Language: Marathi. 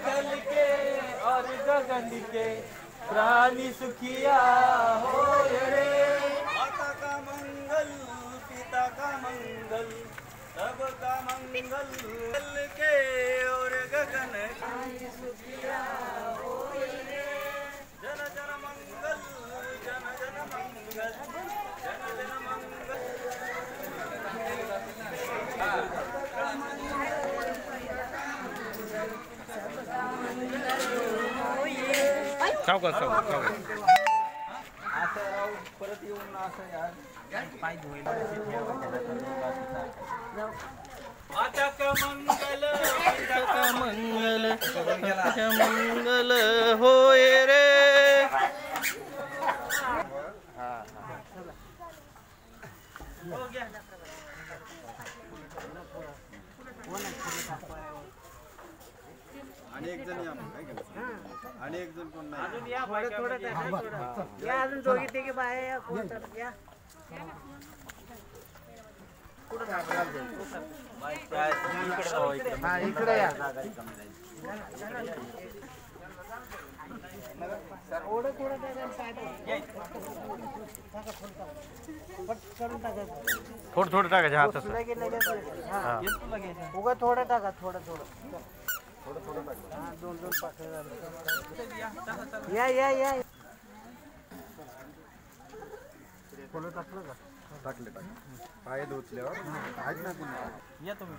जल के और गगन के प्राणी सुखिया हो रे। माता का मंगल पिता का मंगल सबका मंगल, जल के और गगन प्राणी सुखिया हो रे। जन जन मंगल जन जन मंगल जन जन मंगल। परत येऊन असं यार पाय धुवायला माता का मंगल पिता का मंगल मंगल होय रे। हो गया आणि एक जण या आणि एक जण कोण नाही अजून या थोडं या अजून दोघी तिघी बाहेर या कोण तर या कुठं हा इकडे या सर ओढ थोडं थोडं टाकायचं हात उगा थोडं टाका थोडं टाका दोन पाकळ्या या फुलं टाकलं का टाकले पाय धुतल्यावर आहेत ना तुम्ही या तुम्ही